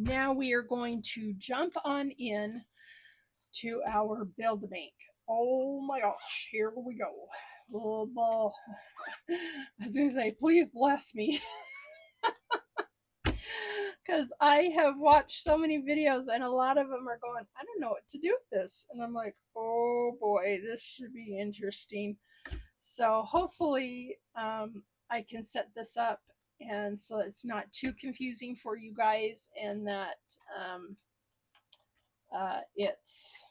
now we are going to jump on in to our Build-A-Bank. Oh my gosh, here we go. Oh, ball. I was going to say, please bless me. Because I have watched so many videos and a lot of them are going, I don't know what to do with this. And I'm like, oh boy, this should be interesting. So hopefully I can set this up and so it's not too confusing for you guys and that it's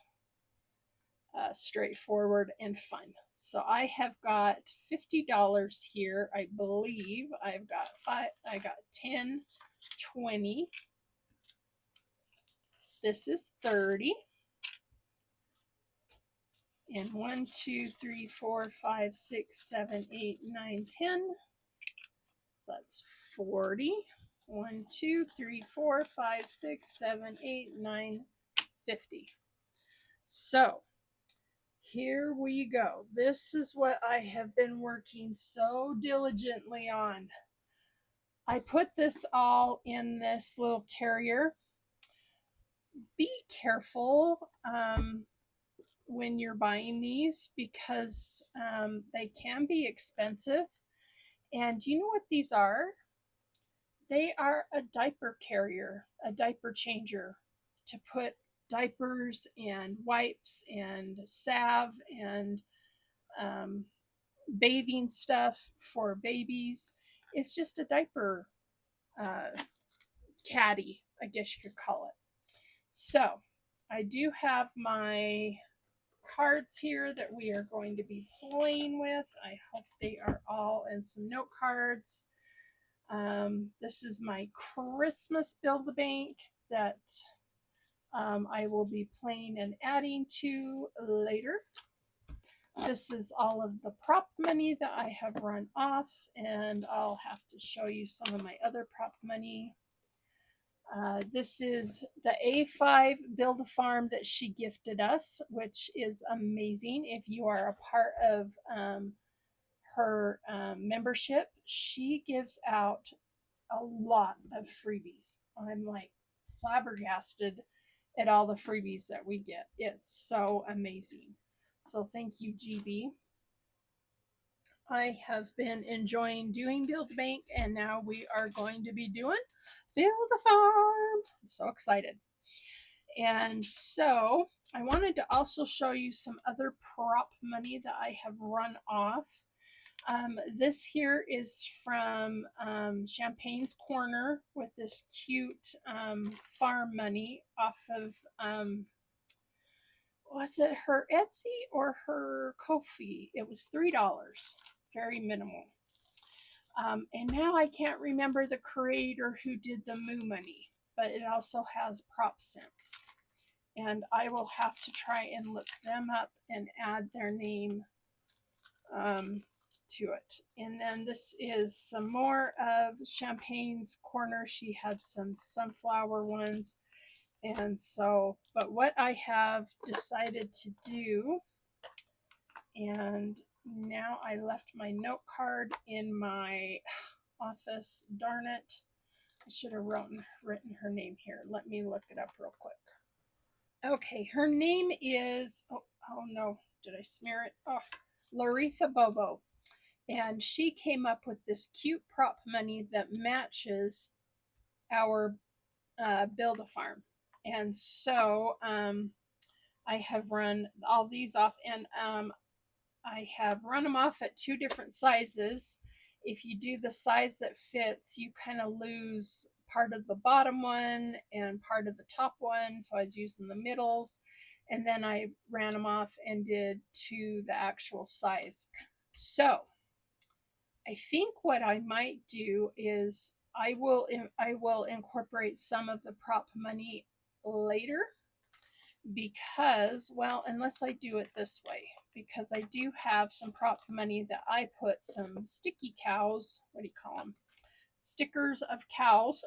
straightforward and fun. So I have got $50 here. I believe I've got I got 10, 20. This is 30. And 1, 2, 3, 4, 5, 6, 7, 8, 9, 10. So that's 40. 1, 2, 3, 4, 5, 6, 7, 8, 9, 50. So here we go. This is what I have been working so diligently on. I put this all in this little carrier. Be careful when you're buying these because they can be expensive. And do you know what these are? They are a diaper carrier, a diaper changer to put diapers and wipes and salve and bathing stuff for babies. It's just a diaper uh, caddy, I guess you could call it. So I do have my cards here that we are going to be playing with. I hope they are all in some note cards. This is my Christmas Build-A-Bank that I will be playing and adding to later. This is all of the prop money that I have run off, and I'll have to show you some of my other prop money. This is the A5 Build-A-Farm that she gifted us, which is amazing. If you are a part of her membership, she gives out a lot of freebies. I'm like flabbergasted at all the freebies that we get. It's so amazing. So thank you, GB. I have been enjoying doing Build-A-Bank, and now we are going to be doing Build-A-Farm. I'm so excited. And so I wanted to also show you some other prop money that I have run off. This here is from Champagne's Corner with this cute farm money off of, was it her Etsy or her Ko-fi? It was $3, very minimal. And now I can't remember the creator who did the Moo money, but it also has prop sense. And I will have to try and look them up and add their name to it. And then this is some more of Champagne's Corner. She had some sunflower ones. And so, but what I have decided to do, and now I left my note card in my office, darn it. I should have written her name here. Let me look it up real quick. Okay, her name is, oh no, did I smear it? Oh, Laritha Bobo. And she came up with this cute prop money that matches our Build-A-Farm. And so I have run all these off, and I have run them off at 2 different sizes. If you do the size that fits, you kind of lose part of the bottom one and part of the top one. So I was using the middles, and then I ran them off and did to the actual size. So I think what I might do is I will incorporate some of the prop money later because, well, unless I do it this way, because I do have some prop money that I put some sticky cows, what do you call them? Stickers of cows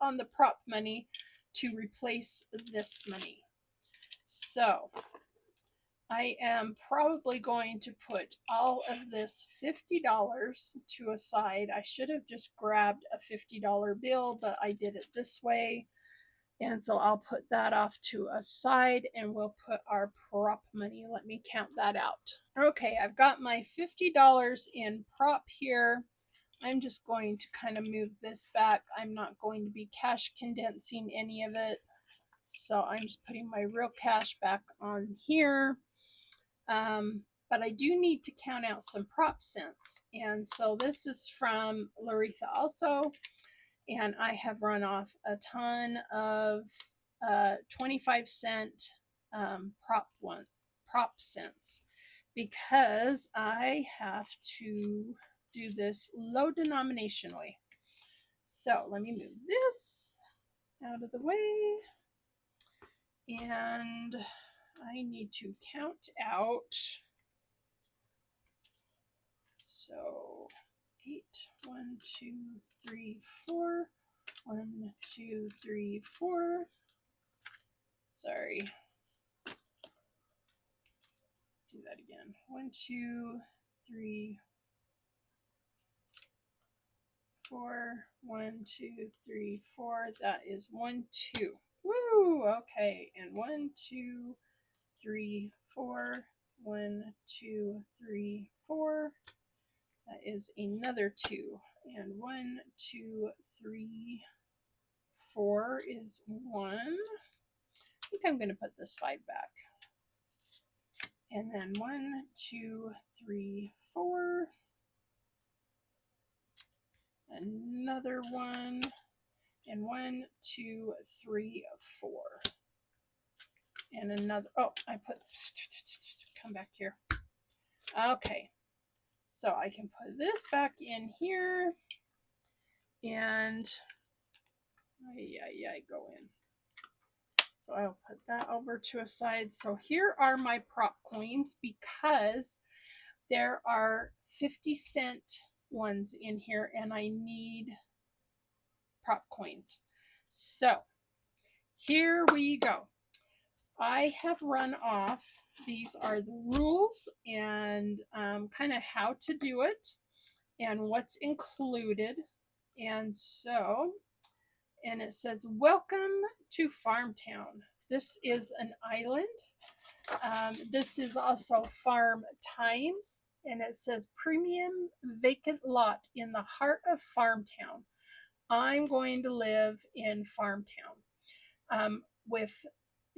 on the prop money to replace this money. So I am probably going to put all of this $50 to a side. I should have just grabbed a $50 bill, but I did it this way. And so I'll put that off to a side and we'll put our prop money. Let me count that out. Okay, I've got my $50 in prop here. I'm just going to kind of move this back. I'm not going to be cash condensing any of it. So I'm just putting my real cash back on here. But I do need to count out some prop cents. And so this is from Laritha also. And I have run off a ton of 25-cent prop cents because I have to do this low denomination way. So let me move this out of the way. And I need to count out. So 8, 1, 2, 3, 4. 1, 2, 3, 4. Sorry. Do that again. 1, 2, 3, 4. 1, 2, 3, 4. That is 1, 2. Woo! Okay. And 1, 2, 3, 4. 1, 2, 3, 4. That is another 2. And 1, 2, 3, 4 is 1. I think I'm going to put this 5 back. And then 1, 2, 3, 4. Another 1. And 1, 2, 3, 4. And another. Oh, I put. Come back here. Okay. So I can put this back in here. And. Go in. So I'll put that over to a side. So here are my prop coins because there are 50-cent ones in here and I need prop coins. So here we go. I have run off. These are the rules and kind of how to do it and what's included. And so, and it says, welcome to Farmtown. This is an island. This is also Farm Times. And it says premium vacant lot in the heart of Farmtown. I'm going to live in Farmtown. With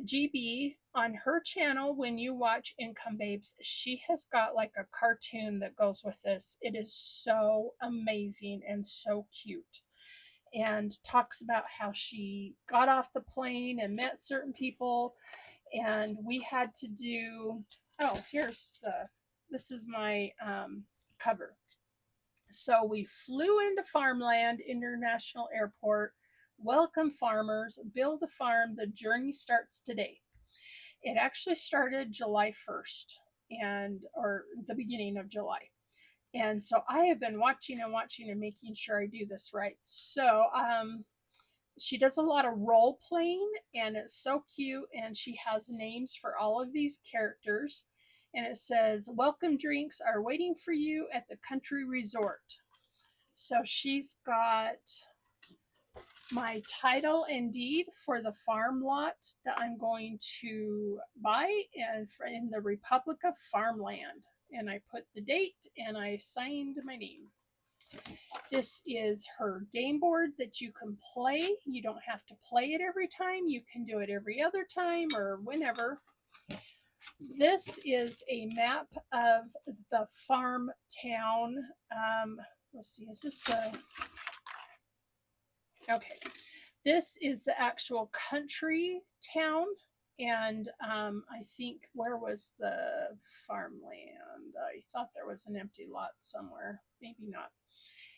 GB on her channel, when you watch Income Babes, she has got like a cartoon that goes with this. It is so amazing and so cute. And talks about how she got off the plane and met certain people. And we had to do, oh, this is my cover. So we flew into Farmland International Airport. Welcome farmers, build a farm, the journey starts today. It actually started July 1st or the beginning of July. And so I have been watching and making sure I do this right. So she does a lot of role playing and it's so cute. And she has names for all of these characters. And it says, welcome drinks are waiting for you at the country resort. So she's got my title and deed for the farm lot that I'm going to buy and in the Republic of Farmland. And I put the date and I signed my name. This is her game board that you can play. You don't have to play it every time. You can do it every other time or whenever. This is a map of the farm town. Let's see, is this the... Okay. This is the actual country town. And I think, where was the farmland? I thought there was an empty lot somewhere. Maybe not.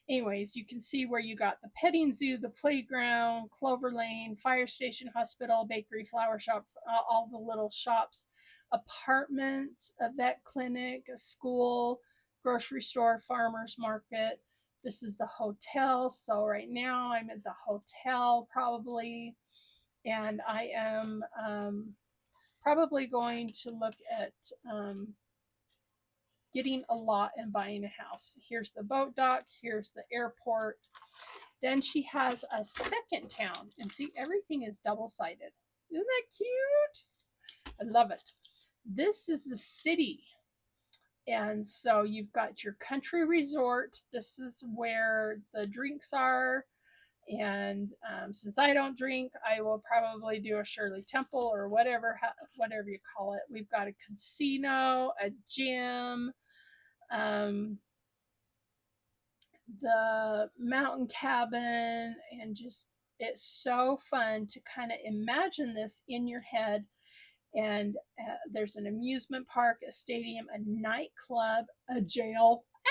Anyways, you can see where you got the petting zoo, the playground, Clover Lane, fire station, hospital, bakery, flower shop, all the little shops, apartments, a vet clinic, a school, grocery store, farmer's market. This is the hotel. So right now I'm at the hotel probably. And I am probably going to look at getting a lot and buying a house. Here's the boat dock. Here's the airport. Then she has a second town. And see, everything is double-sided. Isn't that cute? I love it. This is the city. And so you've got your country resort. This is where the drinks are. And since I don't drink, I will probably do a Shirley Temple or whatever you call it. We've got a casino, a gym, um, the mountain cabin, and just it's so fun to kind of imagine this in your head. And there's an amusement park, a stadium, a nightclub, a jail, a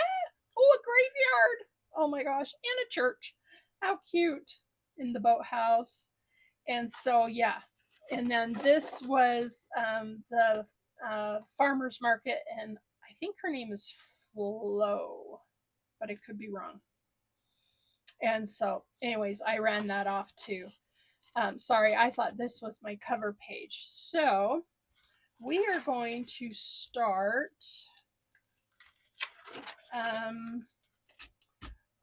graveyard. Oh my gosh, and a church. How cute. In the boathouse. And so, yeah. And then this was the farmer's market, and I think her name is Flo, but I could be wrong. And so, anyways, I ran that off too. Sorry, I thought this was my cover page. So, we are going to start. I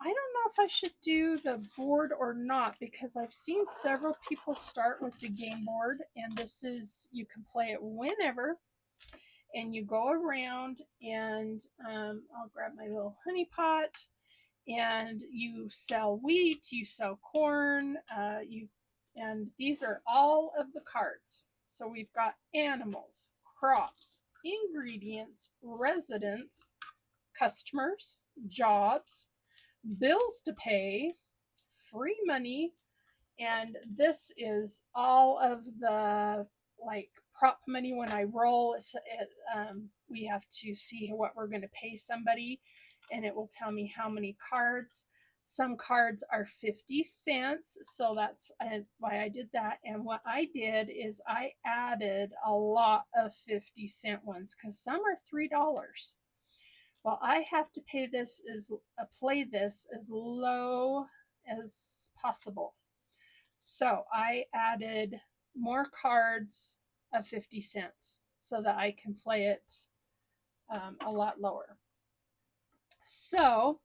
don't know if I should do the board or not, because I've seen several people start with the game board, and this is, you can play it whenever, and you go around, and I'll grab my little honey pot, and you sell wheat, you sell corn, and these are all of the cards. So we've got animals, crops, ingredients, residents, customers, jobs, bills to pay, free money, and this is all of the like prop money. When I roll, we have to see what we're going to pay somebody, and it will tell me how many cards. Some cards are 50 cents, so that's why I did that. And what I did is I added a lot of 50-cent ones because some are $3. Well, I have to play this as low as possible. So I added more cards of 50 cents so that I can play it a lot lower. So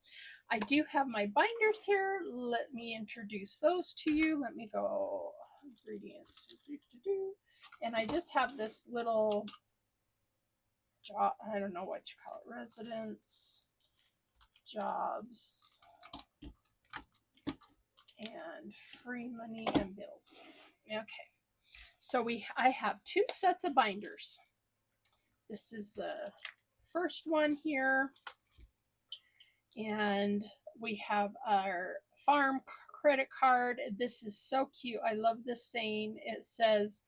I do have my binders here. Let me introduce those to you. Let me go ingredients. And I just have this little job, I don't know what you call it, residents, jobs, and free money and bills. Okay, so I have two sets of binders. This is the first one here, and we have our farm credit card. This is so cute. I love this saying. It says,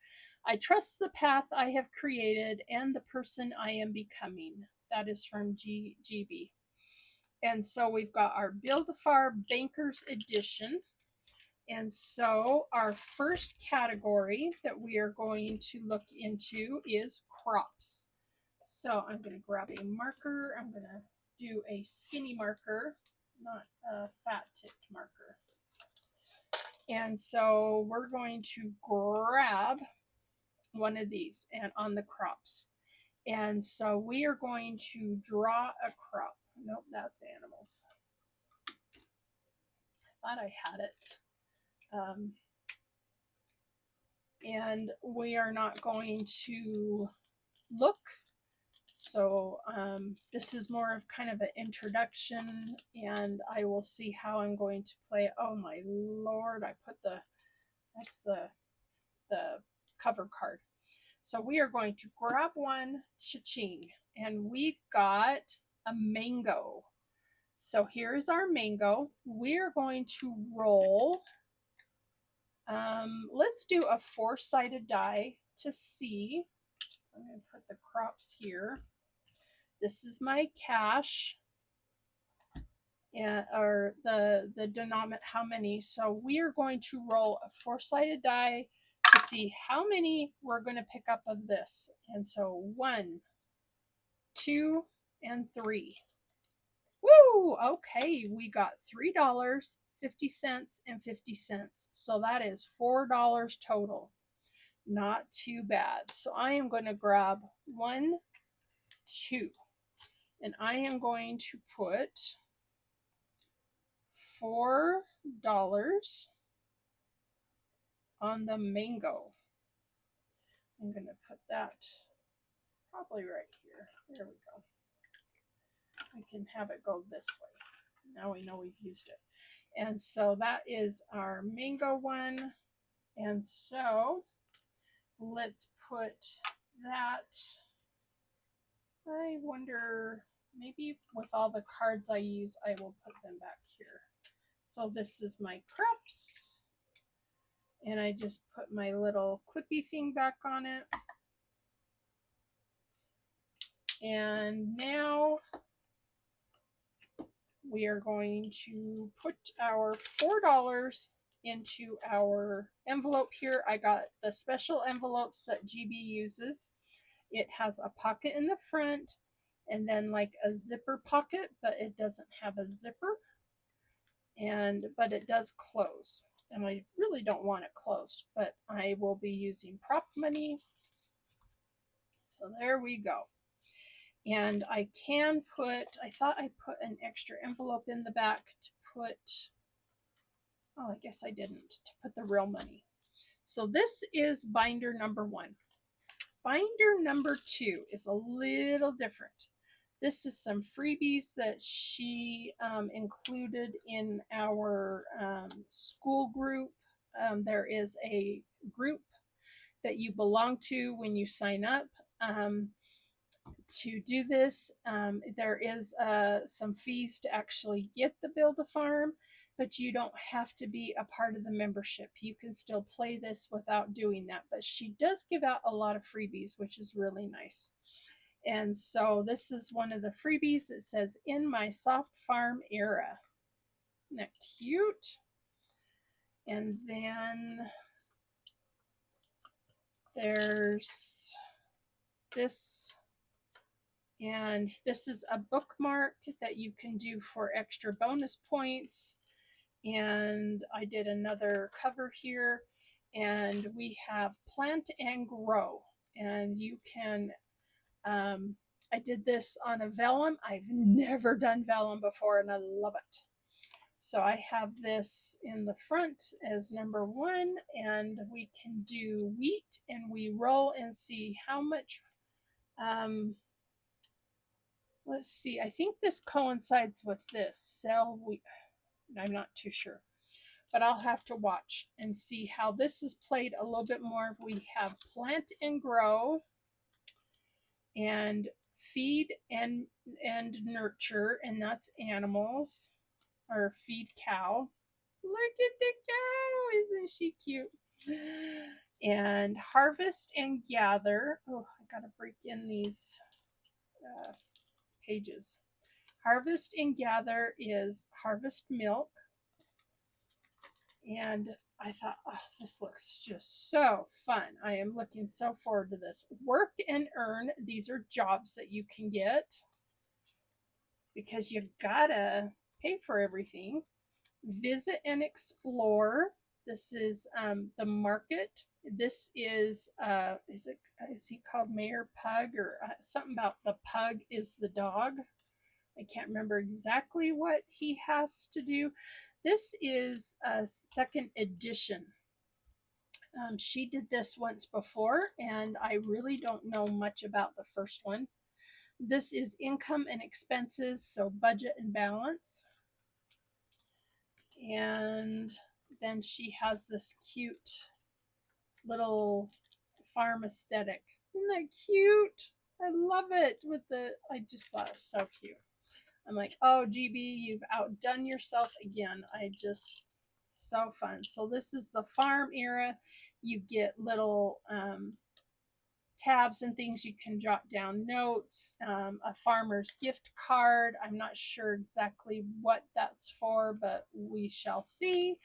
I trust the path I have created and the person I am becoming. That is from GB. And so we've got our Build a Farm Bankers Edition. And so our first category that we are going to look into is crops. So I'm going to grab a marker. I'm going to do a skinny marker, not a fat tipped marker. And so we're going to grab one of these and on the crops. And so we are going to draw a crop. Nope, that's animals. I thought I had it. And we are not going to look. So this is more of kind of an introduction, and I will see how I'm going to play it. Oh my Lord, I put that's the cover card. So we are going to grab one Cha-Ching, and we got a mango. So here's our mango. We're going to roll. Let's do a 4-sided die to see. So I'm going to put the crops here. This is my cash, and or the denominator, how many. So we are going to roll a 4-sided die to see how many we're going to pick up of this. And so 1, 2, and 3. Woo! Okay, we got $3, 50 cents, and 50 cents. So that is $4 total. Not too bad. So I am going to grab 1, 2, and I am going to put $4 on the mango. I'm going to put that probably right here. There we go. I can have it go this way. Now we know we've used it. And so that is our mango one. And so let's put that. I wonder, maybe with all the cards I use, I will put them back here. So this is my crops. And I just put my little clippy thing back on it. And now we are going to put our $4 into our envelope here. I got the special envelopes that GB uses. It has a pocket in the front and then like a zipper pocket, but it doesn't have a zipper. But it does close. And I really don't want it closed, but I will be using prop money. So there we go. And I can put, I thought I put an extra envelope in the back to put, oh, I guess I didn't, to put the real money. So this is binder number 1. Binder number 2 is a little different. This is some freebies that she included in our school group. There is a group that you belong to when you sign up. To do this, there is some fees to actually get the Build a Farm, but you don't have to be a part of the membership. You can still play this without doing that, but she does give out a lot of freebies, which is really nice. And so this is one of the freebies. It says, in my soft farm era. Isn't that cute? And then there's this, and this is a bookmark that you can do for extra bonus points. And I did another cover here, and we have plant and grow, and you can I did this on a vellum. I've never done vellum before, and I love it. So I have this in the front as number 1, and we can do wheat, and we roll and see how much. Let's see, I think this coincides with this cell wheat. I'm not too sure, but I'll have to watch and see how this is played a little bit more. We have plant and grow, and feed and nurture, and that's animals, or feed cow. Look at the cow, isn't she cute? And harvest and gather. Oh, I gotta break in these pages. Harvest and gather is harvest milk. And I thought, oh, this looks just so fun. I am looking so forward to this. Work and earn. These are jobs that you can get because you gotta pay for everything. Visit and explore. This is the market. This is he called Mayor Pug, or something about the pug is the dog. I can't remember exactly what he has to do. This is a 2nd edition. She did this once before, and I really don't know much about the first one. This is income and expenses, so budget and balance. And then she has this cute little farm aesthetic. Isn't that cute? I love it. I just thought it was so cute. I'm like, oh, GB, you've outdone yourself again. So fun. So this is the farm era. You get little tabs and things. You can jot down notes, a farmer's gift card. I'm not sure exactly what that's for, but we shall see.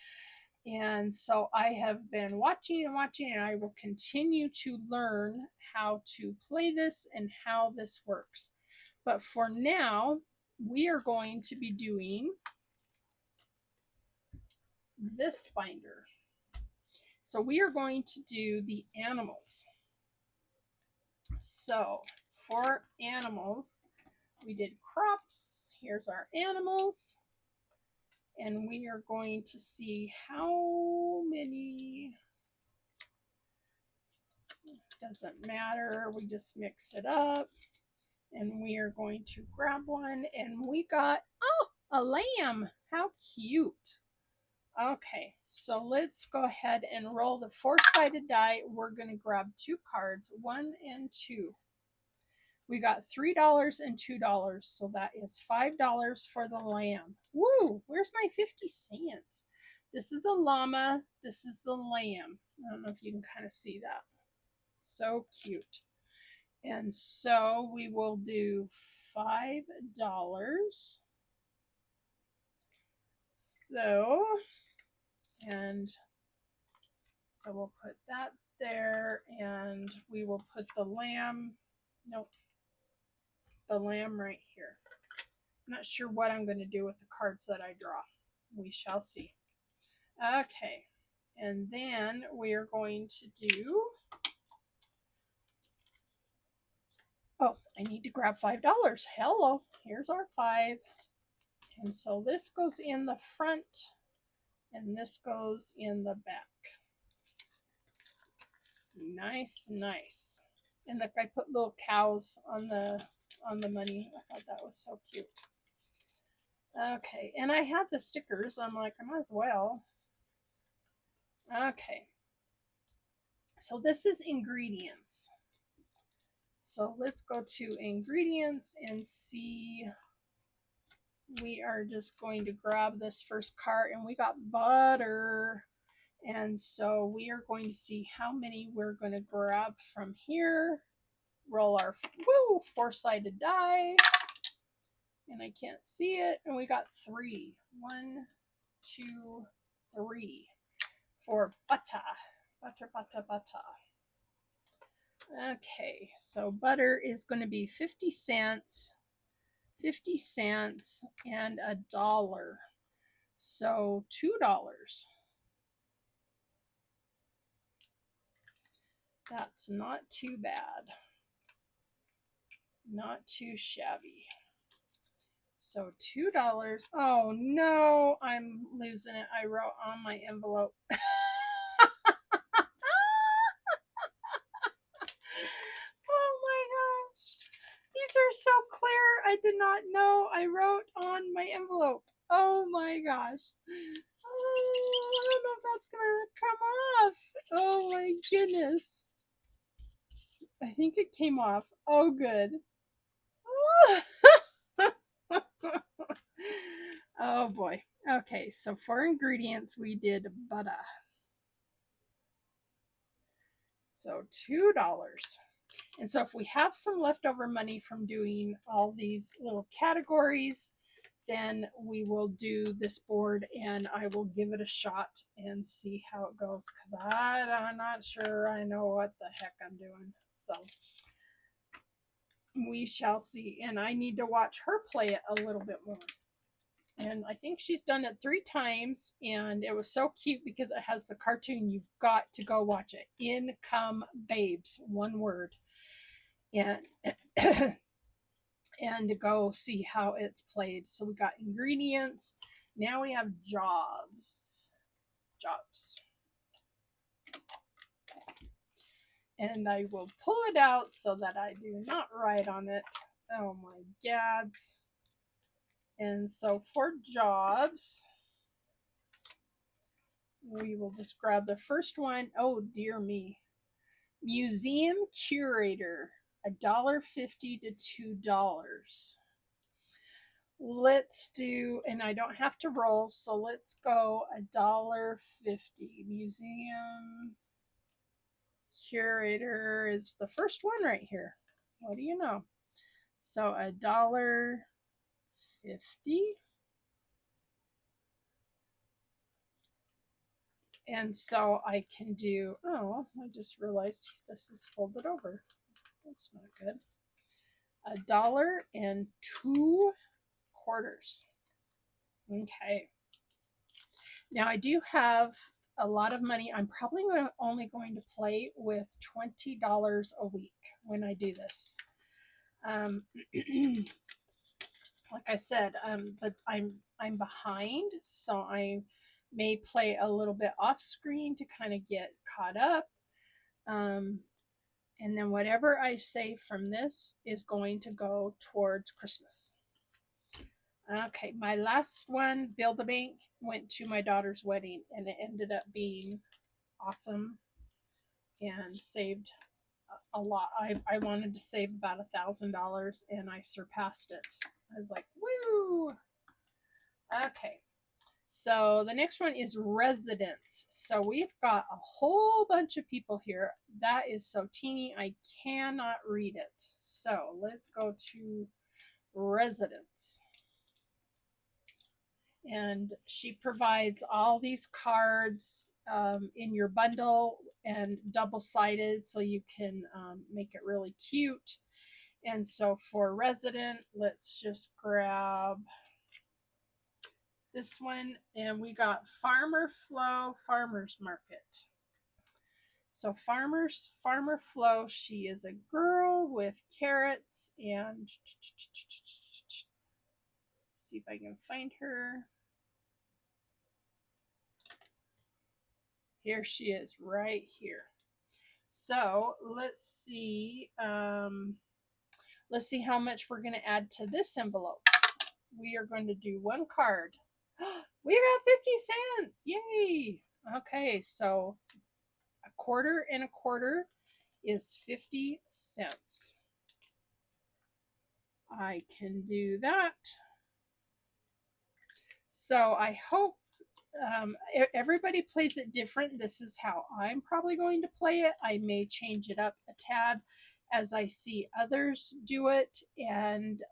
And so I have been watching and watching, and I will continue to learn how to play this and how this works. But for now, we are going to be doing this binder. So we are going to do the animals. So for animals, we did crops. Here's our animals. And we are going to see how many. Doesn't matter. We just mix it up. And we are going to grab one. And we got, oh, a lamb. How cute. Okay, so let's go ahead and roll the four-sided die. We're going to grab two cards, 1 and 2. We got $3 and $2, so that is $5 for the lamb. Woo, where's my 50 cents? This is a llama, this is the lamb. I don't know if you can kind of see that. So cute. And so we will do $5. So we'll put that there, and we will put the lamb, nope, the lamb right here. I'm not sure what I'm going to do with the cards that I draw. We shall see. Okay, and then we are going to do, oh, I need to grab $5. Hello, here's our 5. And so this goes in the front, and this goes in the back. Nice, nice. And look, I put little cows on the money. I thought that was so cute. Okay, and I had the stickers. I'm like, I might as well. Okay. So this is ingredients. So let's go to ingredients and see. We are just going to grab this first card, and we got butter. And so we are going to see how many we're going to grab from here. Roll our four-sided die. And I can't see it. And we got 3. 1, 2, 3 for butter. Butter, butter, butter. Okay, so butter is going to be 50 cents, 50 cents, and $1. So $2. That's not too bad. Not too shabby. So $2. Oh no, I'm losing it. I wrote on my envelope. Oh my gosh. These are so clear. I did not know I wrote on my envelope. Oh my gosh. Oh, I don't know if that's going to come off. Oh my goodness. I think it came off. Oh, good. Oh boy. Okay, so for ingredients, we did butter. So $2. And so if we have some leftover money from doing all these little categories, then we will do this board and I will give it a shot and see how it goes, because I'm not sure I know what the heck I'm doing. So we shall see. And I need to watch her play it a little bit more. And I think she's done it 3 times, and it was so cute because it has the cartoon. You've got to go watch it. In Come Babes, one word. And and to go see how it's played. So we got ingredients. Now we have jobs. And I will pull it out so that I do not write on it. Oh my gads. And so for jobs, we will just grab the first one. Oh dear me. Museum curator, $1.50 to $2. Let's do, and I don't have to roll, so let's go $1.50. Museum curator is the first one right here. What do you know? So $1.50. And so I can do, oh, I just realized this is folded over. That's not good. $1.02. Okay. Now I do have a lot of money. I'm probably only going to play with $20 a week when I do this. Like I said, but I'm I'm behind, so I may play a little bit off screen to kind of get caught up. Um, and then whatever I save from this is going to go towards Christmas. Okay, my last one, Build a Bank, went to my daughter's wedding, and it ended up being awesome and saved a lot. I wanted to save about $1,000 and I surpassed it. I was like, woo! Okay, so the next one is residents. So we've got a whole bunch of people here. That is so teeny, I cannot read it. So let's go to residents. And she provides all these cards in your bundle and double-sided so you can make it really cute. And so for resident, let's just grab this one, and we got Farmer Flo Farmers Market. So Farmer Flo, she is a girl with carrots, and see if I can find her. Here she is, right here. So let's see how much we're going to add to this envelope. We are going to do one card. We got 50 cents. Yay. Okay, so a quarter and a quarter is 50 cents. I can do that. So I hope everybody plays it different. This is how I'm probably going to play it. I may change it up a tad as I see others do it, and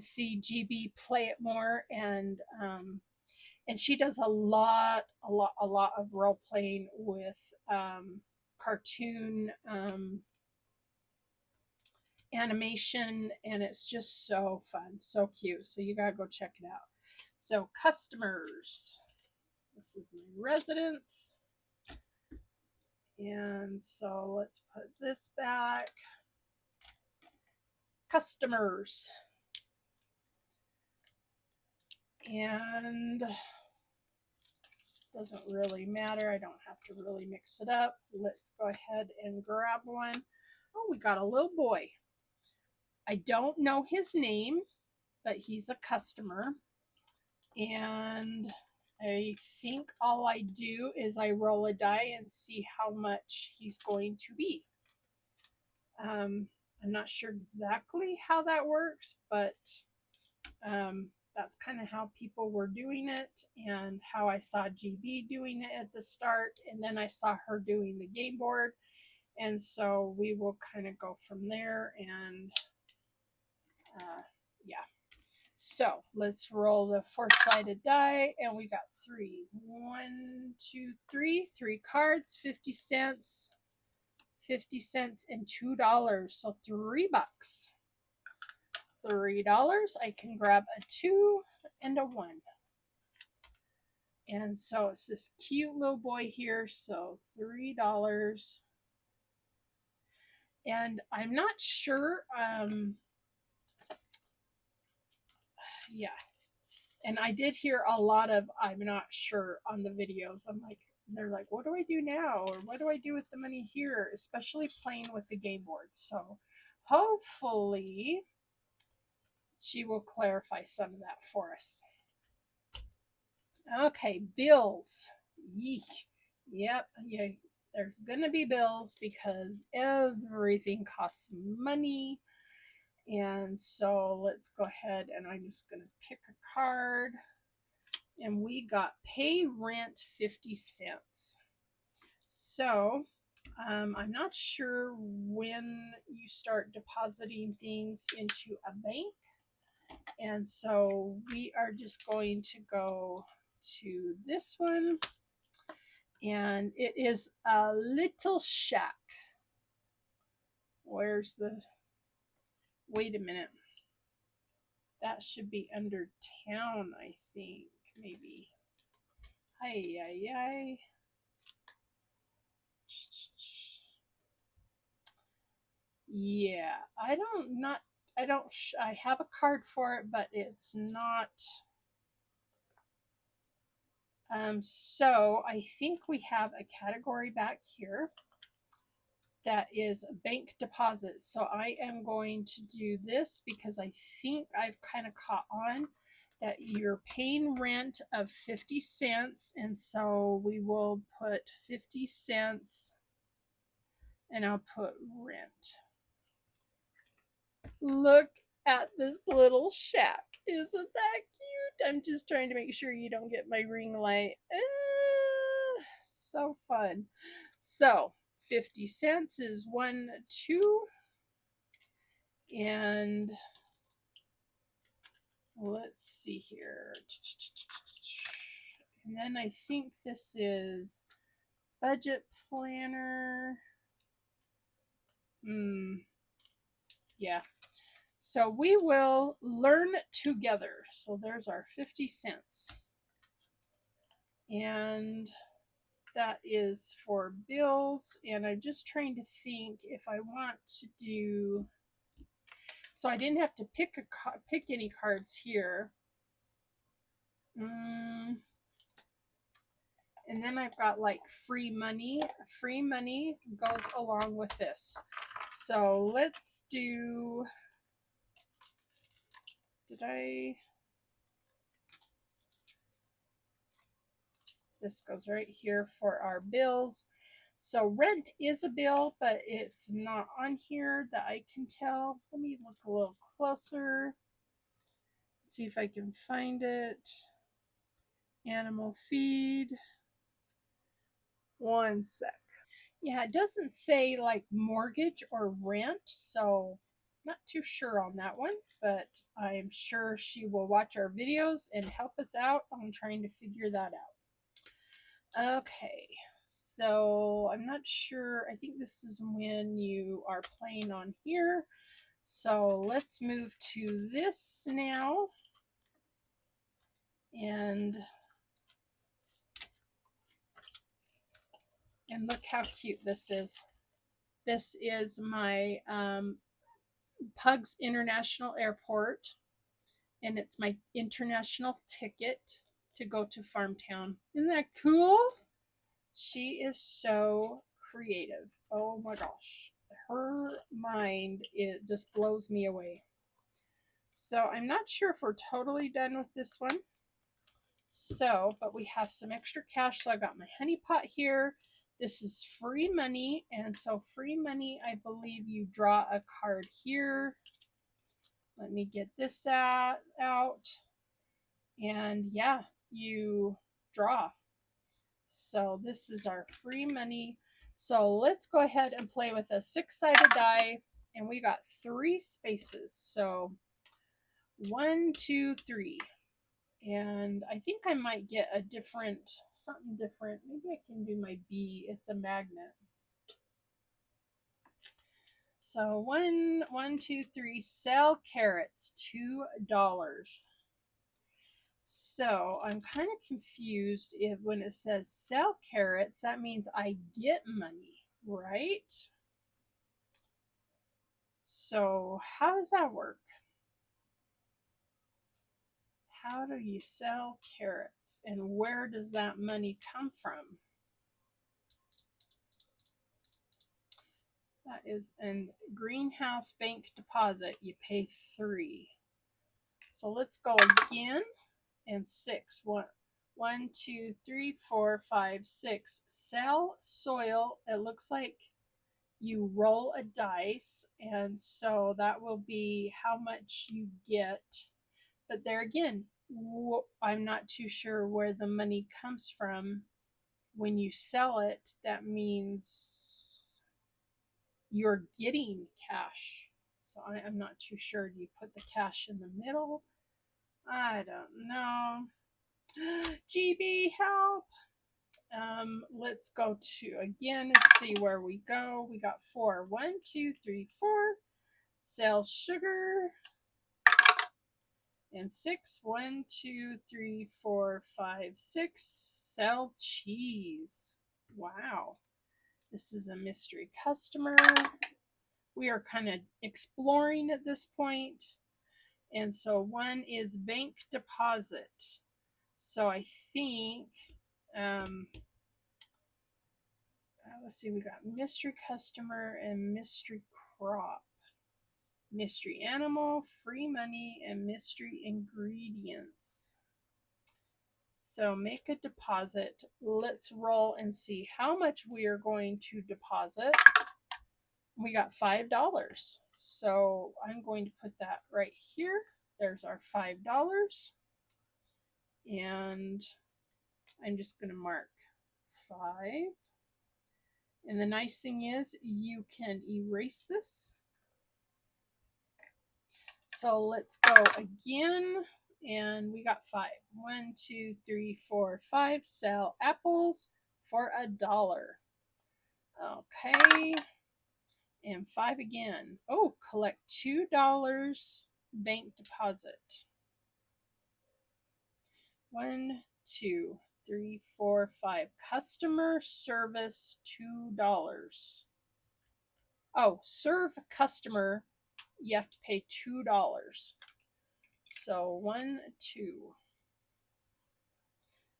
see GB play it more, and she does a lot of role playing with cartoon animation, and it's just so fun, so cute. So you gotta go check it out. So customers, this is my residence, and so let's put this back. Customers, and doesn't really matter. I don't have to really mix it up. Let's go ahead and grab one. Oh, we got a little boy. I don't know his name, but he's a customer. And I think all I do is I roll a die and see how much he's going to be. I'm not sure exactly how that works, but that's kind of how people were doing it, and how I saw GB doing it at the start, and then I saw her doing the game board, and so we will kind of go from there. And yeah, so let's roll the four-sided die, and we got three. 1, 2, 3. 3 cards, 50 cents, 50 cents, and $2. So $3. $3. I can grab a 2 and a 1. And so it's this cute little boy here. So $3. And I'm not sure. Yeah. And I did hear a lot of I'm not sure on the videos. They're like, what do I do now? Or what do I do with the money here? Especially playing with the game board. So hopefully she will clarify some of that for us. Okay, bills. Yeesh. Yep, yeah, there's gonna be bills because everything costs money. And so let's go ahead, and I'm just gonna pick a card. And we got pay rent 50 cents. So I'm not sure when you start depositing things into a bank. And so we are just going to go to this one, and it is a little shack. Where's the, wait a minute, that should be under town, I think, maybe. Hi. Yeah, I have a card for it, but it's not So I think we have a category back here that is bank deposits. So I am going to do this because I think I've kind of caught on that you're paying rent of 50 cents. And so we will put 50 cents and I'll put rent. Look at this little shack. Isn't that cute? I'm just trying to make sure you don't get my ring light. So fun. So 50 cents is 1, 2, and let's see here. And then I think this is budget planner. Yeah. So we will learn together. So there's our 50 cents. And that is for bills. And I'm just trying to think if I want to do, so I didn't have to pick any cards here. And then I've got like free money. Free money goes along with this. So let's do, this goes right here for our bills. So rent is a bill, but it's not on here that I can tell. Let me look a little closer. See if I can find it. Animal feed. One sec. Yeah, it doesn't say like mortgage or rent, so not too sure on that one, but I'm sure she will watch our videos and help us out on trying to figure that out. Okay, so I'm not sure. I think this is when you are playing on here. So let's move to this now. And look how cute this is. This is my Pugs International Airport, and it's my international ticket to go to Farmtown. Isn't that cool? She is so creative. Oh my gosh. Her mind, it just blows me away. So I'm not sure if we're totally done with this one. So, but we have some extra cash. So I got my honey pot here. This is free money. And so free money, I believe you draw a card here. Let me get this out. And yeah, you draw. So this is our free money. So let's go ahead and play with a 6-sided die. And we got 3 spaces. So 1, 2, 3. And I think I might get a different, something different. Maybe I can do my B. It's a magnet. So 1, 2, 3. Sell carrots, $2. So I'm kind of confused if when it says sell carrots, that means I get money, right? So how does that work? How do you sell carrots and where does that money come from? That is a greenhouse bank deposit. You pay 3. So let's go again. And 6. 1, 2, 3, 4, 5, 6. Sell soil. It looks like you roll a dice, and so that will be how much you get. But there again, I'm not too sure where the money comes from. When you sell it, that means you're getting cash. So I'm not too sure. Do you put the cash in the middle? I don't know. GB, help! Let's go to again and see where we go. We got 4. 1, 2, 3, 4. Sell sugar. And 6. 1, 2, 3, 4, 5, 6. Sell cheese. Wow. This is a mystery customer. We are kind of exploring at this point. And so 1 is bank deposit. So I think Let's see, we got mystery customer and mystery crop, mystery animal, free money, and mystery ingredients. So make a deposit. Let's roll and see how much we are going to deposit. We got $5. So I'm going to put that right here. There's our $5. And I'm just going to mark 5. And the nice thing is you can erase this. So let's go again. And we got 5. 1, 2, 3, 4, 5. Sell apples for $1. Okay. And 5 again. Oh, collect $2 bank deposit. 1, 2, 3, 4, 5. Customer service $2. Oh, serve customer, you have to pay $2. So 1, 2.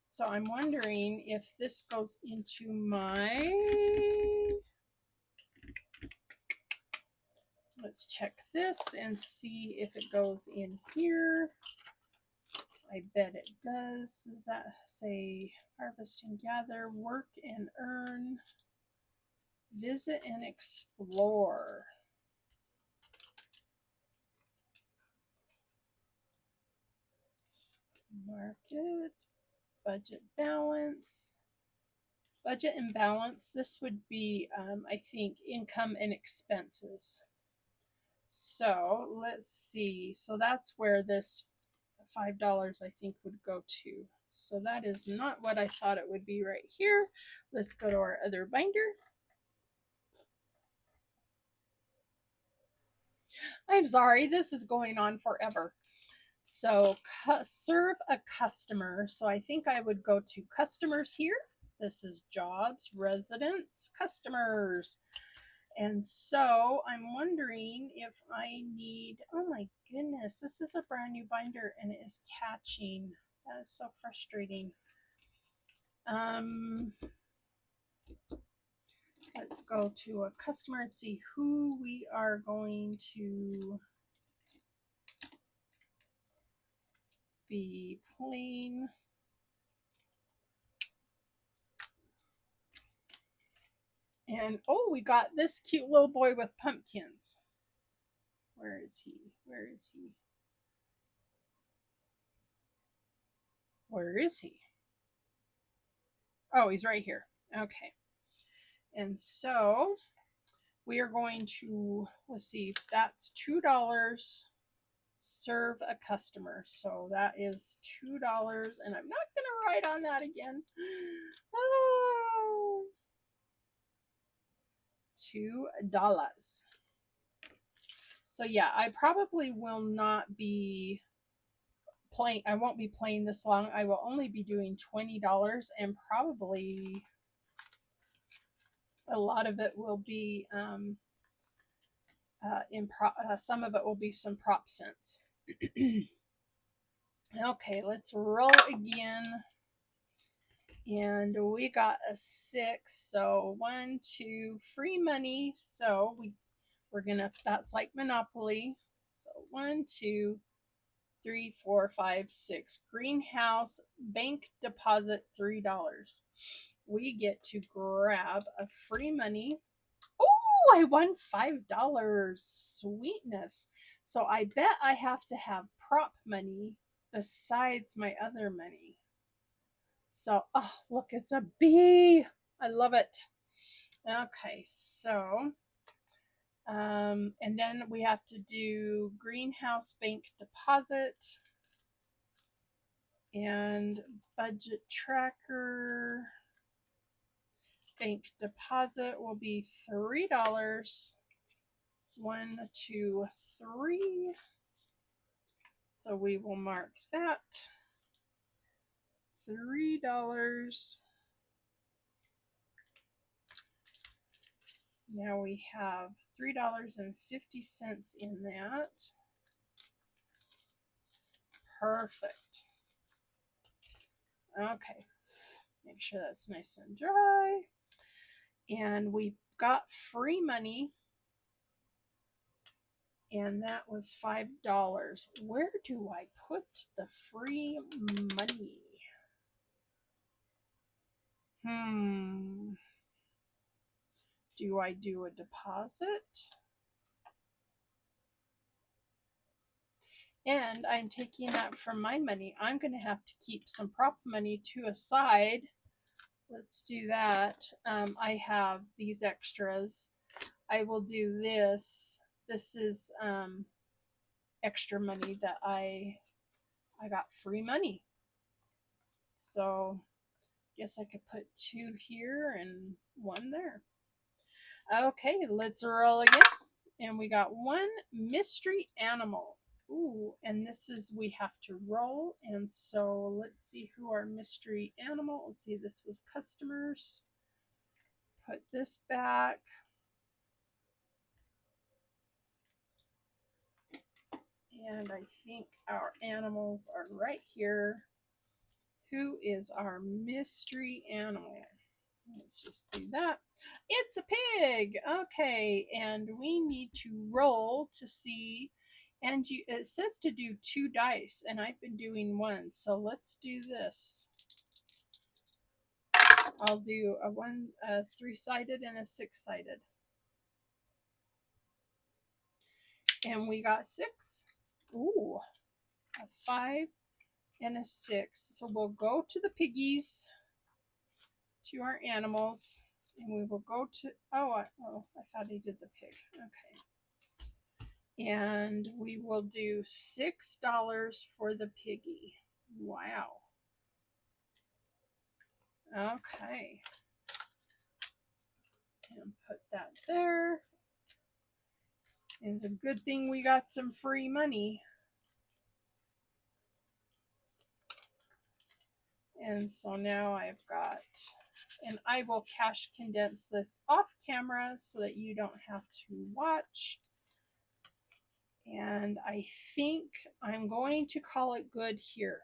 So I'm wondering if this goes into my, let's check this and see if it goes in here. I bet it does. Does that say harvest and gather, work and earn, visit and explore? Market, budget balance. Budget and balance, this would be, I think, income and expenses. So let's see. So that's where this $5 I think would go to. So that is not what I thought it would be right here. Let's go to our other binder. I'm sorry, this is going on forever. So serve a customer. So I think I would go to customers here. This is jobs, residents, customers. And so I'm wondering if I need, oh my goodness, this is a brand new binder and it is catching. That is so frustrating. Let's go to a customer and see who we are going to be playing. And oh, we got this cute little boy with pumpkins. Where is he? Where is he? Where is he? Oh, he's right here. Okay. And so we are going to, let's see, that's $2. Serve a customer. So that is $2. And I'm not going to write on that again. Oh, $2. So yeah, I probably will not be playing. I won't be playing this long. I will only be doing $20 and probably a lot of it will be some of it will be some prop cents. Okay, let's roll again. And we got a 6. So 1, 2, free money. So we're gonna, that's like Monopoly. So 1, 2, 3, 4, 5, 6. Greenhouse bank deposit $3. We get to grab a free money. Oh, I won $5. Sweetness. So I bet I have to have prop money besides my other money. So, oh, look, it's a bee. I love it. Okay, so, and then we have to do greenhouse bank deposit and budget tracker. Bank deposit will be $3. 1, 2, 3. So we will mark that. $3. Now we have $3.50 in that. Perfect. Okay. Make sure that's nice and dry. And we got free money, and that was $5. Where do I put the free money? Do I do a deposit? And I'm taking that from my money. I'm going to have to keep some prop money to a side. Let's do that. I have these extras. I will do this. This is extra money that I got free money. So guess I could put 2 here and 1 there. Okay, let's roll again. And we got 1 mystery animal. Ooh, and this is, we have to roll. And so let's see who our mystery animal. Let's see, this was customers. Put this back. And I think our animals are right here. Who is our mystery animal? Let's just do that. It's a pig. Okay, and we need to roll to see. And it says to do 2 dice, and I've been doing 1. So let's do this. I'll do a 3-sided and a 6-sided. And we got 6. Ooh, a 5 and a 6. So we'll go to the piggies, to our animals, and we will go to, I thought he did the pig. Okay. And we will do $6 for the piggy. Wow. Okay. And put that there. It's a good thing we got some free money. And so now I've got, and I will cash condense this off camera so that you don't have to watch. And I think I'm going to call it good here.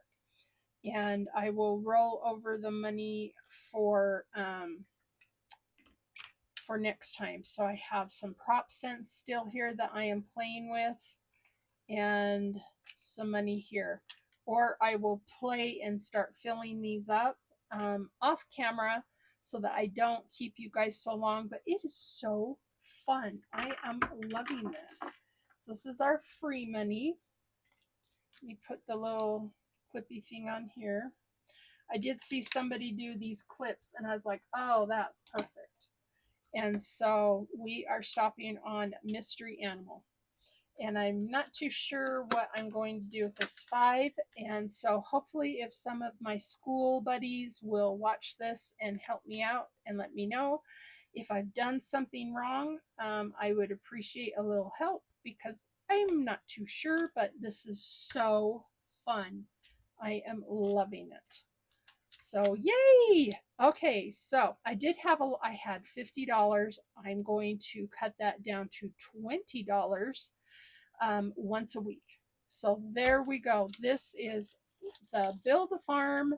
And I will roll over the money for next time. So I have some prop cents still here that I am playing with, and some money here. Or I will play and start filling these up off camera so that I don't keep you guys so long. But it is so fun. I am loving this. So this is our free money. You put the little clippy thing on here. I did see somebody do these clips, and I was like, oh, that's perfect. And so we are stopping on mystery animal. And I'm not too sure what I'm going to do with this 5. And so hopefully if some of my school buddies will watch this and help me out and let me know if I've done something wrong, I would appreciate a little help, because I'm not too sure, but this is so fun. I am loving it. So yay! Okay, so I had $50. I'm going to cut that down to $20 once a week. So there we go. This is the Build a Farm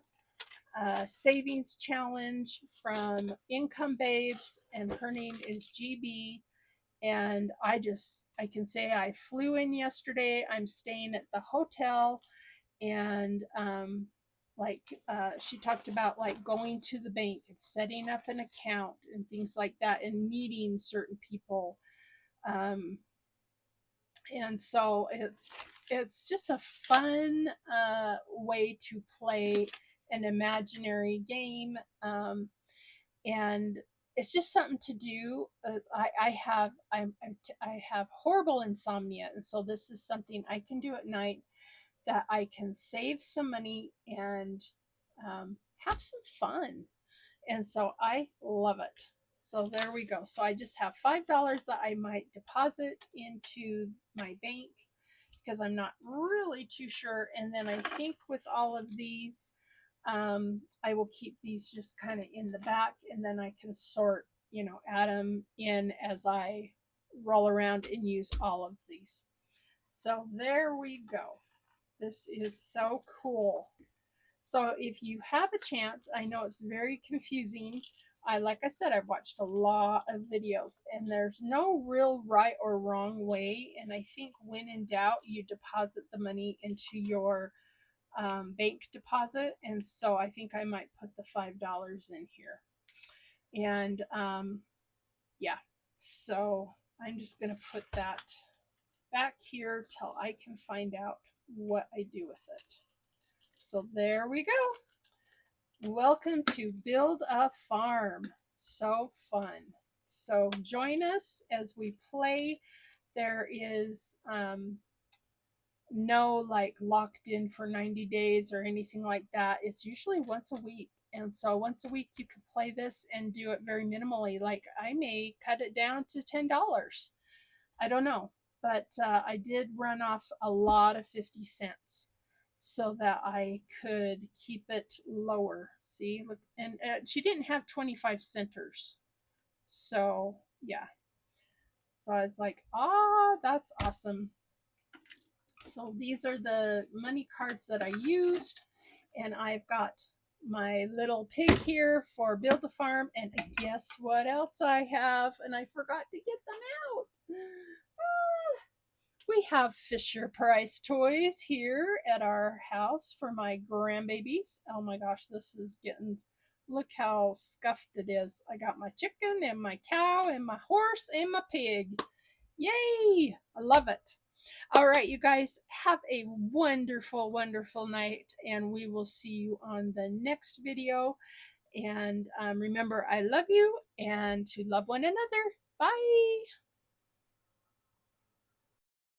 Savings Challenge from Income Babes, and her name is GB. And I can say I flew in yesterday. I'm staying at the hotel, and she talked about like going to the bank and setting up an account and things like that, and meeting certain people. And so it's just a fun way to play an imaginary game, and it's just something to do. I have horrible insomnia, and so this is something I can do at night that I can save some money and have some fun. And so I love it. So there we go. So I just have $5 that I might deposit into my bank, because I'm not really too sure. And then I think with all of these, I will keep these just kind of in the back, and then I can sort, add them in as I roll around and use all of these. So there we go. This is so cool. So if you have a chance, I know it's very confusing. Like I said, I've watched a lot of videos, and there's no real right or wrong way. And I think when in doubt, you deposit the money into your bank deposit. And so I think I might put the $5 in here. And yeah, so I'm just going to put that back here till I can find out what I do with it. So there we go. Welcome to Build a Farm. So fun. So join us as we play. There is no like locked in for 90 days or anything like that. It's usually once a week. And so once a week you could play this and do it very minimally. Like I may cut it down to $10. I don't know. But I did run off a lot of 50 cents so that I could keep it lower. See, look, and she didn't have 25 centers. So yeah. So I was like, that's awesome. So these are the money cards that I used, and I've got my little pig here for Build a Farm, and guess what else I have? And I forgot to get them out. We have Fisher Price toys here at our house for my grandbabies. Oh my gosh, this is getting, look how scuffed it is. I got my chicken and my cow and my horse and my pig. Yay! I love it. All right, you guys, have a wonderful, wonderful night, and we will see you on the next video. And remember, I love you, and to love one another. Bye.